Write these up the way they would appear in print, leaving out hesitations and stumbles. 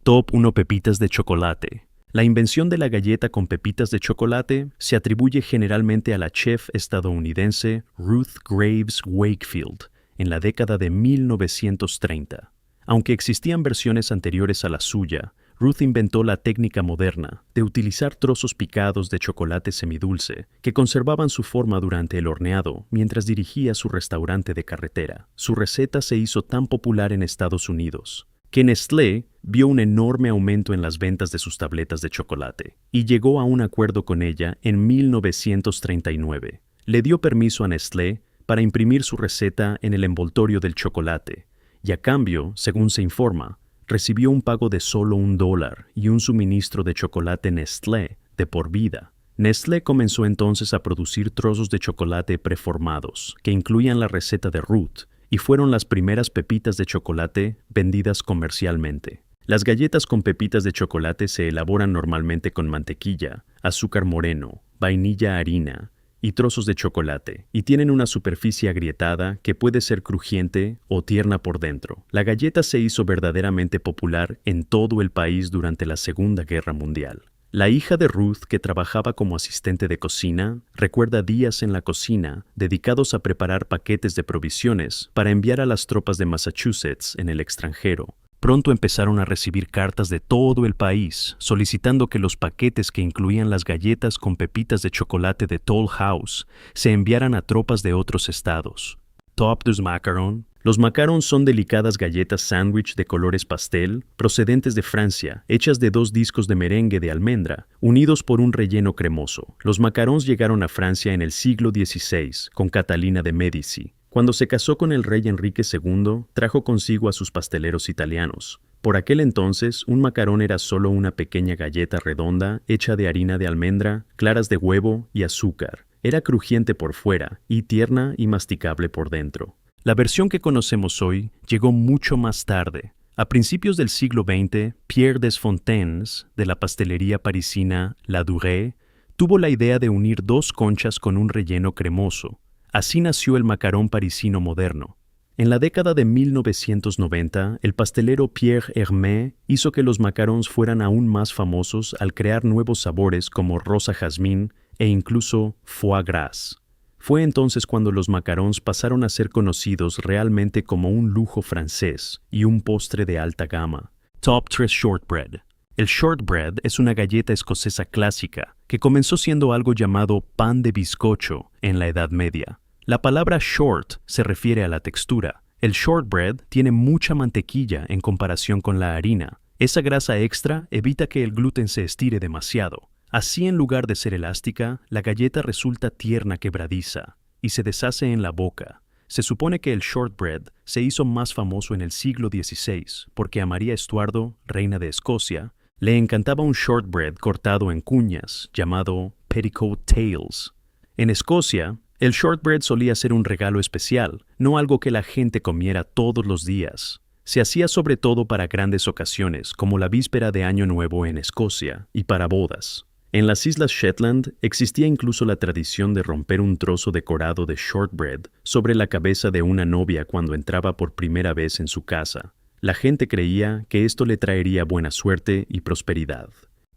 Top 1 Pepitas de chocolate. La invención de la galleta con pepitas de chocolate se atribuye generalmente a la chef estadounidense Ruth Graves Wakefield en la década de 1930. Aunque existían versiones anteriores a la suya, Ruth inventó la técnica moderna de utilizar trozos picados de chocolate semidulce que conservaban su forma durante el horneado mientras dirigía su restaurante de carretera. Su receta se hizo tan popular en Estados Unidos que Nestlé vio un enorme aumento en las ventas de sus tabletas de chocolate y llegó a un acuerdo con ella en 1939. Le dio permiso a Nestlé para imprimir su receta en el envoltorio del chocolate y a cambio, según se informa, recibió un pago de solo $1 y un suministro de chocolate Nestlé de por vida. Nestlé comenzó entonces a producir trozos de chocolate preformados que incluían la receta de Ruth y fueron las primeras pepitas de chocolate vendidas comercialmente. Las galletas con pepitas de chocolate se elaboran normalmente con mantequilla, azúcar moreno, vainilla, harina y trozos de chocolate, y tienen una superficie agrietada que puede ser crujiente o tierna por dentro. La galleta se hizo verdaderamente popular en todo el país durante la Segunda Guerra Mundial. La hija de Ruth, que trabajaba como asistente de cocina, recuerda días en la cocina dedicados a preparar paquetes de provisiones para enviar a las tropas de Massachusetts en el extranjero. Pronto empezaron a recibir cartas de todo el país solicitando que los paquetes que incluían las galletas con pepitas de chocolate de Toll House se enviaran a tropas de otros estados. Top 2 Macarons. Los macarons son delicadas galletas sándwich de colores pastel procedentes de Francia, hechas de 2 discos de merengue de almendra, unidos por un relleno cremoso. Los macarons llegaron a Francia en el siglo XVI con Catalina de Médici. Cuando se casó con el rey Enrique II, trajo consigo a sus pasteleros italianos. Por aquel entonces, un macarón era solo una pequeña galleta redonda hecha de harina de almendra, claras de huevo y azúcar. Era crujiente por fuera y tierna y masticable por dentro. La versión que conocemos hoy llegó mucho más tarde. A principios del siglo XX, Pierre Desfontaines, de la pastelería parisina La Durée, tuvo la idea de unir 2 conchas con un relleno cremoso. Así nació el macarón parisino moderno. En la década de 1990, el pastelero Pierre Hermé hizo que los macarons fueran aún más famosos al crear nuevos sabores como rosa jazmín e incluso foie gras. Fue entonces cuando los macarons pasaron a ser conocidos realmente como un lujo francés y un postre de alta gama. Top 3 Shortbread. El shortbread es una galleta escocesa clásica que comenzó siendo algo llamado pan de bizcocho en la Edad Media. La palabra short se refiere a la textura. El shortbread tiene mucha mantequilla en comparación con la harina. Esa grasa extra evita que el gluten se estire demasiado. Así, en lugar de ser elástica, la galleta resulta tierna, quebradiza y se deshace en la boca. Se supone que el shortbread se hizo más famoso en el siglo XVI porque a María Estuardo, reina de Escocia, le encantaba un shortbread cortado en cuñas llamado petticoat tails. En Escocia, el shortbread solía ser un regalo especial, no algo que la gente comiera todos los días. Se hacía sobre todo para grandes ocasiones, como la víspera de Año Nuevo en Escocia, y para bodas. En las Islas Shetland existía incluso la tradición de romper un trozo decorado de shortbread sobre la cabeza de una novia cuando entraba por primera vez en su casa. La gente creía que esto le traería buena suerte y prosperidad.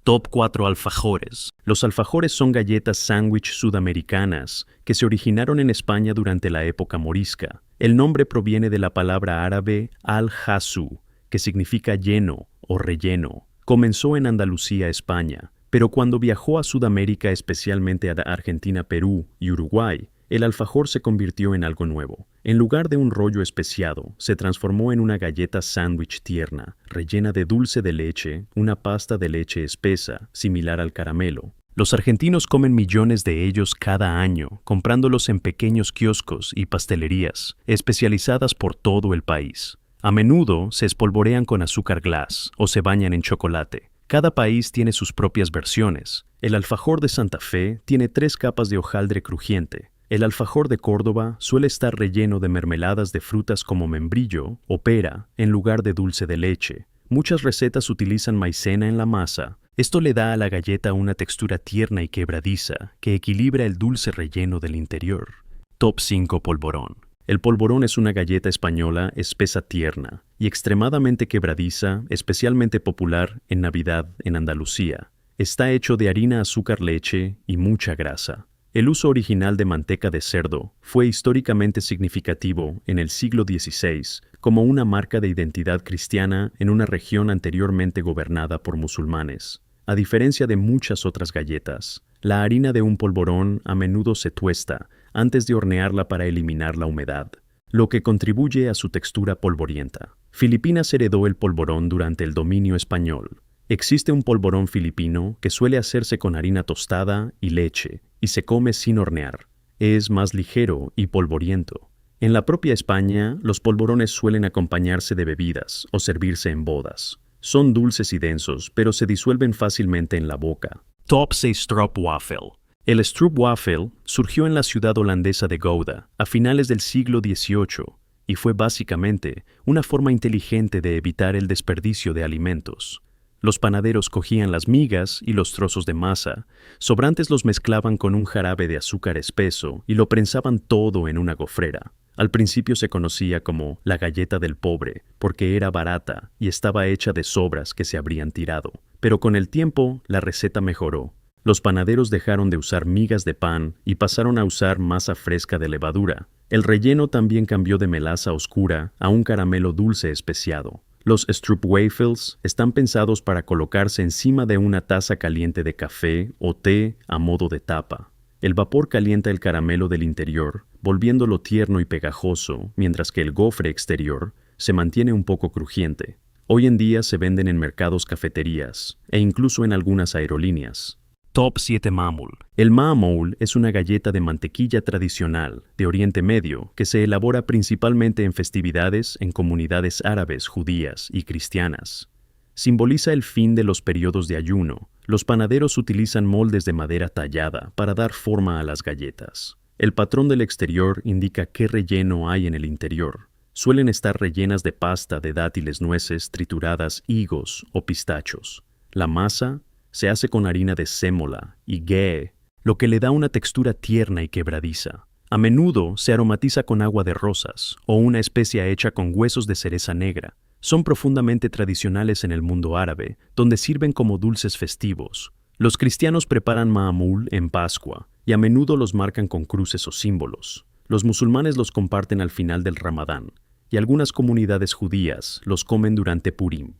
Top 4 Alfajores. Los alfajores son galletas sándwich sudamericanas que se originaron en España durante la época morisca. El nombre proviene de la palabra árabe al-hasu, que significa lleno o relleno. Comenzó en Andalucía, España, pero cuando viajó a Sudamérica, especialmente a Argentina, Perú y Uruguay, el alfajor se convirtió en algo nuevo. En lugar de un rollo especiado, se transformó en una galleta sándwich tierna, rellena de dulce de leche, una pasta de leche espesa, similar al caramelo. Los argentinos comen millones de ellos cada año, comprándolos en pequeños kioscos y pastelerías, especializadas por todo el país. A menudo se espolvorean con azúcar glass o se bañan en chocolate. Cada país tiene sus propias versiones. El alfajor de Santa Fe tiene 3 capas de hojaldre crujiente. El alfajor de Córdoba suele estar relleno de mermeladas de frutas como membrillo o pera en lugar de dulce de leche. Muchas recetas utilizan maicena en la masa. Esto le da a la galleta una textura tierna y quebradiza que equilibra el dulce relleno del interior. Top 5 Polvorón. El polvorón es una galleta española espesa tierna y extremadamente quebradiza, especialmente popular en Navidad en Andalucía. Está hecho de harina, azúcar, leche y mucha grasa. El uso original de manteca de cerdo fue históricamente significativo en el siglo XVI como una marca de identidad cristiana en una región anteriormente gobernada por musulmanes. A diferencia de muchas otras galletas, la harina de un polvorón a menudo se tuesta antes de hornearla para eliminar la humedad, lo que contribuye a su textura polvorienta. Filipinas heredó el polvorón durante el dominio español. Existe un polvorón filipino que suele hacerse con harina tostada y leche y se come sin hornear. Es más ligero y polvoriento. En la propia España, los polvorones suelen acompañarse de bebidas o servirse en bodas. Son dulces y densos, pero se disuelven fácilmente en la boca. Top 6 Stroopwafel. El stroopwafel surgió en la ciudad holandesa de Gouda a finales del siglo XVIII y fue básicamente una forma inteligente de evitar el desperdicio de alimentos. Los panaderos cogían las migas y los trozos de masa, sobrantes los mezclaban con un jarabe de azúcar espeso y lo prensaban todo en una gofrera. Al principio se conocía como la galleta del pobre porque era barata y estaba hecha de sobras que se habrían tirado. Pero con el tiempo la receta mejoró. Los panaderos dejaron de usar migas de pan y pasaron a usar masa fresca de levadura. El relleno también cambió de melaza oscura a un caramelo dulce especiado. Los stroopwafels están pensados para colocarse encima de una taza caliente de café o té a modo de tapa. El vapor calienta el caramelo del interior, volviéndolo tierno y pegajoso, mientras que el gofre exterior se mantiene un poco crujiente. Hoy en día se venden en mercados, cafeterías e incluso en algunas aerolíneas. Top 7 Maamul. El maamul es una galleta de mantequilla tradicional de Oriente Medio que se elabora principalmente en festividades en comunidades árabes, judías y cristianas. Simboliza el fin de los periodos de ayuno. Los panaderos utilizan moldes de madera tallada para dar forma a las galletas. El patrón del exterior indica qué relleno hay en el interior. Suelen estar rellenas de pasta de dátiles, nueces trituradas, higos o pistachos. La masa se hace con harina de sémola y ghee, lo que le da una textura tierna y quebradiza. A menudo se aromatiza con agua de rosas o una especia hecha con huesos de cereza negra. Son profundamente tradicionales en el mundo árabe, donde sirven como dulces festivos. Los cristianos preparan maamul en Pascua y a menudo los marcan con cruces o símbolos. Los musulmanes los comparten al final del Ramadán y algunas comunidades judías los comen durante Purim.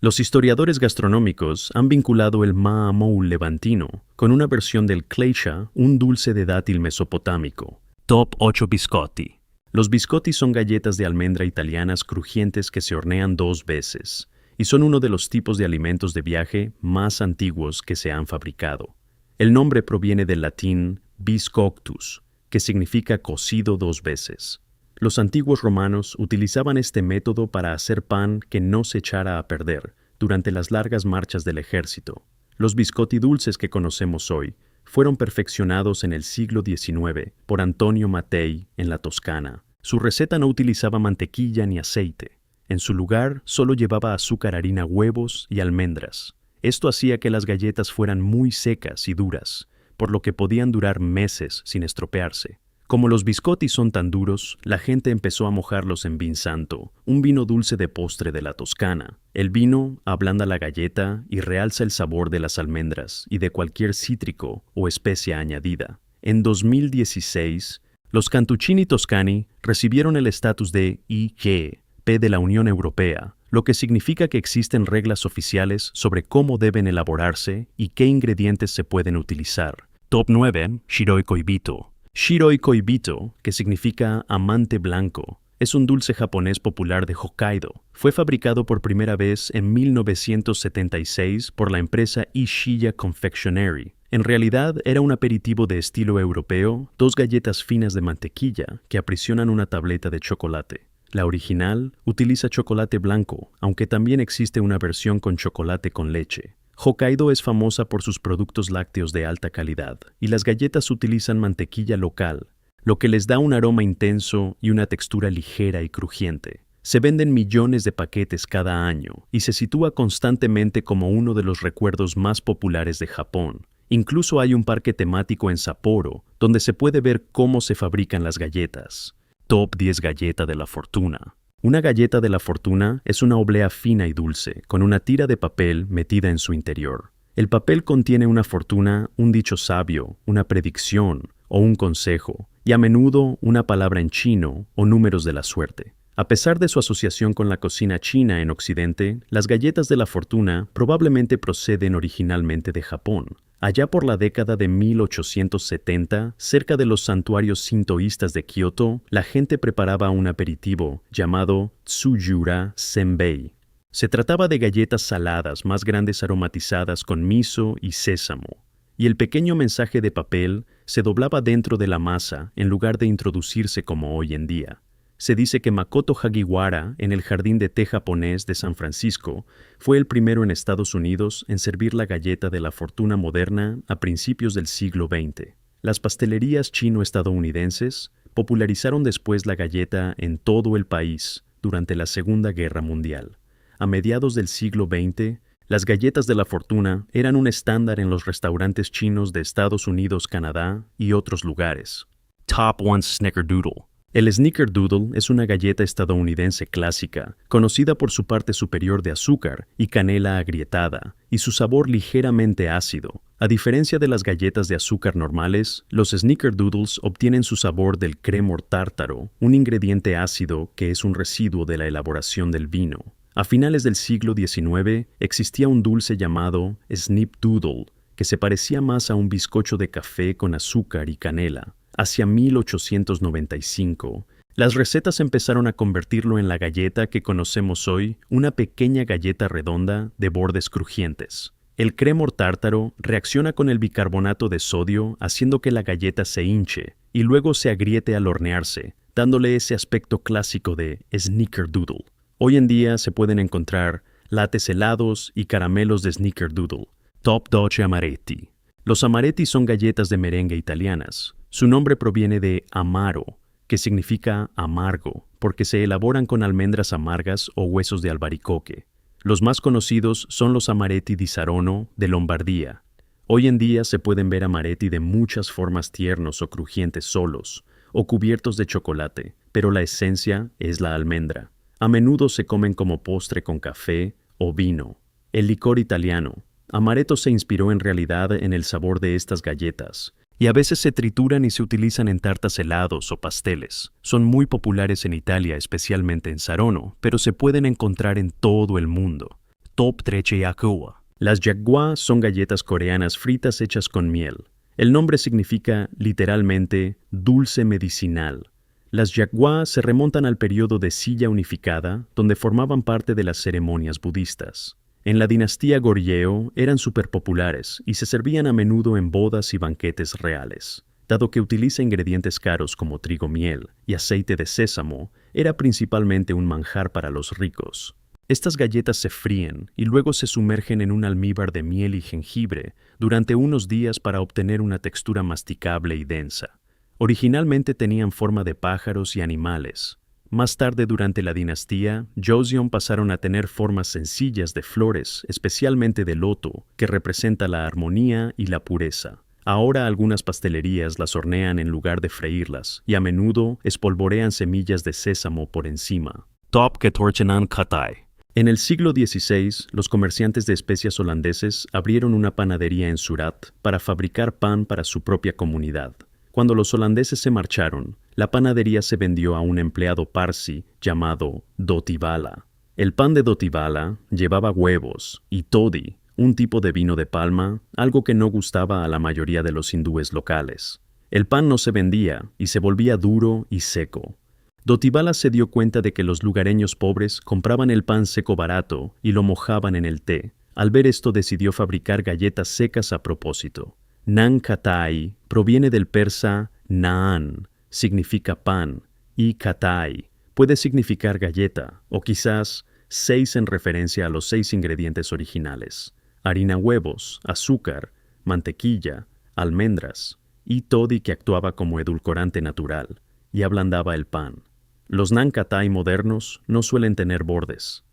Los historiadores gastronómicos han vinculado el maamul levantino con una versión del kleisha, un dulce de dátil mesopotámico. Top 8 Biscotti. Los biscotti son galletas de almendra italianas crujientes que se hornean 2 veces y son uno de los tipos de alimentos de viaje más antiguos que se han fabricado. El nombre proviene del latín biscoctus, que significa cocido 2 veces. Los antiguos romanos utilizaban este método para hacer pan que no se echara a perder durante las largas marchas del ejército. Los biscotti dulces que conocemos hoy fueron perfeccionados en el siglo XIX por Antonio Mattei en la Toscana. Su receta no utilizaba mantequilla ni aceite. En su lugar, solo llevaba azúcar, harina, huevos y almendras. Esto hacía que las galletas fueran muy secas y duras, por lo que podían durar meses sin estropearse. Como los biscotti son tan duros, la gente empezó a mojarlos en vin santo, un vino dulce de postre de la Toscana. El vino ablanda la galleta y realza el sabor de las almendras y de cualquier cítrico o especia añadida. En 2016, los Cantuccini Toscani recibieron el estatus de IGP de la Unión Europea, lo que significa que existen reglas oficiales sobre cómo deben elaborarse y qué ingredientes se pueden utilizar. Top 9. Shiroi Koibito. Shiroi Koibito, que significa amante blanco, es un dulce japonés popular de Hokkaido. Fue fabricado por primera vez en 1976 por la empresa Ishiya Confectionery. En realidad era un aperitivo de estilo europeo, 2 galletas finas de mantequilla que aprisionan una tableta de chocolate. La original utiliza chocolate blanco, aunque también existe una versión con chocolate con leche. Hokkaido es famosa por sus productos lácteos de alta calidad, y las galletas utilizan mantequilla local, lo que les da un aroma intenso y una textura ligera y crujiente. Se venden millones de paquetes cada año, y se sitúa constantemente como uno de los recuerdos más populares de Japón. Incluso hay un parque temático en Sapporo, donde se puede ver cómo se fabrican las galletas. Top 10 Galleta de la Fortuna. Una galleta de la fortuna es una oblea fina y dulce, con una tira de papel metida en su interior. El papel contiene una fortuna, un dicho sabio, una predicción o un consejo, y a menudo una palabra en chino o números de la suerte. A pesar de su asociación con la cocina china en Occidente, las galletas de la fortuna probablemente proceden originalmente de Japón. Allá por la década de 1870, cerca de los santuarios sintoístas de Kioto, la gente preparaba un aperitivo llamado Tsujura Senbei. Se trataba de galletas saladas más grandes aromatizadas con miso y sésamo, y el pequeño mensaje de papel se doblaba dentro de la masa en lugar de introducirse como hoy en día. Se dice que Makoto Hagiwara, en el jardín de té japonés de San Francisco, fue el primero en Estados Unidos en servir la galleta de la fortuna moderna a principios del siglo XX. Las pastelerías chino-estadounidenses popularizaron después la galleta en todo el país durante la Segunda Guerra Mundial. A mediados del siglo XX, las galletas de la fortuna eran un estándar en los restaurantes chinos de Estados Unidos, Canadá y otros lugares. Top 1 Snickerdoodle. El Snickerdoodle es una galleta estadounidense clásica, conocida por su parte superior de azúcar y canela agrietada, y su sabor ligeramente ácido. A diferencia de las galletas de azúcar normales, los Snickerdoodles obtienen su sabor del cremor tártaro, un ingrediente ácido que es un residuo de la elaboración del vino. A finales del siglo XIX existía un dulce llamado Snipdoodle, que se parecía más a un bizcocho de café con azúcar y canela. Hacia 1895, las recetas empezaron a convertirlo en la galleta que conocemos hoy, una pequeña galleta redonda de bordes crujientes. El cremor tártaro reacciona con el bicarbonato de sodio, haciendo que la galleta se hinche y luego se agriete al hornearse, dándole ese aspecto clásico de Snickerdoodle. Hoy en día se pueden encontrar lates helados y caramelos de Snickerdoodle. Top 12 Amaretti. Los amaretti son galletas de merengue italianas. Su nombre proviene de amaro, que significa amargo, porque se elaboran con almendras amargas o huesos de albaricoque. Los más conocidos son los amaretti di Saronno de Lombardía. Hoy en día se pueden ver amaretti de muchas formas, tiernos o crujientes solos, o cubiertos de chocolate, pero la esencia es la almendra. A menudo se comen como postre con café o vino. El licor italiano. Amaretto se inspiró en realidad en el sabor de estas galletas, y a veces se trituran y se utilizan en tartas helados o pasteles. Son muy populares en Italia, especialmente en Saronno, pero se pueden encontrar en todo el mundo. Top 13 Yakgwa. Las yakgwa son galletas coreanas fritas hechas con miel. El nombre significa literalmente dulce medicinal. Las yakgwa se remontan al periodo de Silla unificada, donde formaban parte de las ceremonias budistas. En la dinastía Goryeo eran superpopulares y se servían a menudo en bodas y banquetes reales. Dado que utiliza ingredientes caros como trigo, miel y aceite de sésamo, era principalmente un manjar para los ricos. Estas galletas se fríen y luego se sumergen en un almíbar de miel y jengibre durante unos días para obtener una textura masticable y densa. Originalmente tenían forma de pájaros y animales. Más tarde, durante la dinastía, Joseon pasaron a tener formas sencillas de flores, especialmente de loto, que representa la armonía y la pureza. Ahora algunas pastelerías las hornean en lugar de freírlas, y a menudo espolvorean semillas de sésamo por encima. Top 14 Katay. En el siglo XVI, los comerciantes de especias holandeses abrieron una panadería en Surat para fabricar pan para su propia comunidad. Cuando los holandeses se marcharon, la panadería se vendió a un empleado parsi llamado Dotibala. El pan de Dotibala llevaba huevos y toddy, un tipo de vino de palma, algo que no gustaba a la mayoría de los hindúes locales. El pan no se vendía y se volvía duro y seco. Dotibala se dio cuenta de que los lugareños pobres compraban el pan seco barato y lo mojaban en el té. Al ver esto decidió fabricar galletas secas a propósito. Naan Katay proviene del persa naan, significa pan, y Katay puede significar galleta, o quizás 6 en referencia a los 6 ingredientes originales: harina, huevos, azúcar, mantequilla, almendras, y toddy, que actuaba como edulcorante natural y ablandaba el pan. Los Naan Katay modernos no suelen tener bordes.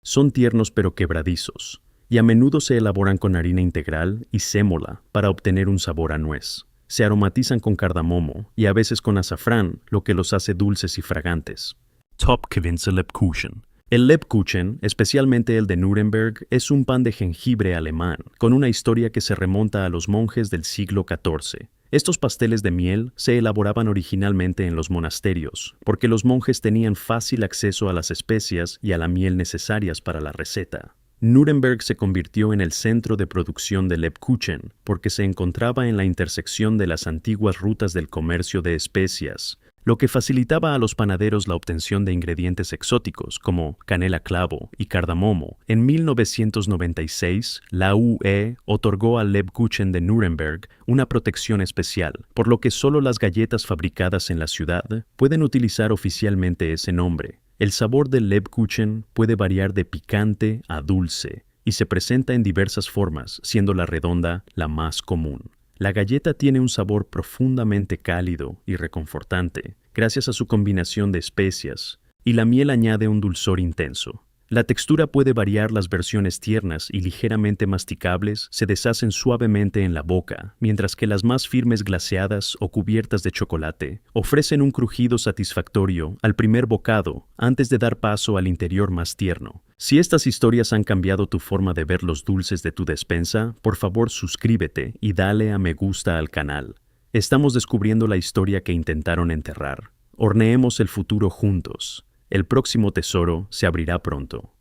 Son tiernos pero quebradizos, y a menudo se elaboran con harina integral y sémola para obtener un sabor a nuez. Se aromatizan con cardamomo y a veces con azafrán, lo que los hace dulces y fragantes. Topfgewürzte Lebkuchen. El Lebkuchen, especialmente el de Nuremberg, es un pan de jengibre alemán, con una historia que se remonta a los monjes del siglo XIV. Estos pasteles de miel se elaboraban originalmente en los monasterios, porque los monjes tenían fácil acceso a las especias y a la miel necesarias para la receta. Nuremberg se convirtió en el centro de producción de Lebkuchen porque se encontraba en la intersección de las antiguas rutas del comercio de especias, lo que facilitaba a los panaderos la obtención de ingredientes exóticos como canela clavo y cardamomo. En 1996, la UE otorgó al Lebkuchen de Nuremberg una protección especial, por lo que solo las galletas fabricadas en la ciudad pueden utilizar oficialmente ese nombre. El sabor del Lebkuchen puede variar de picante a dulce y se presenta en diversas formas, siendo la redonda la más común. La galleta tiene un sabor profundamente cálido y reconfortante, gracias a su combinación de especias, y la miel añade un dulzor intenso. La textura puede variar, las versiones tiernas y ligeramente masticables se deshacen suavemente en la boca, mientras que las más firmes glaseadas o cubiertas de chocolate ofrecen un crujido satisfactorio al primer bocado antes de dar paso al interior más tierno. Si estas historias han cambiado tu forma de ver los dulces de tu despensa, por favor suscríbete y dale a me gusta al canal. Estamos descubriendo la historia que intentaron enterrar. Horneemos el futuro juntos. El próximo tesoro se abrirá pronto.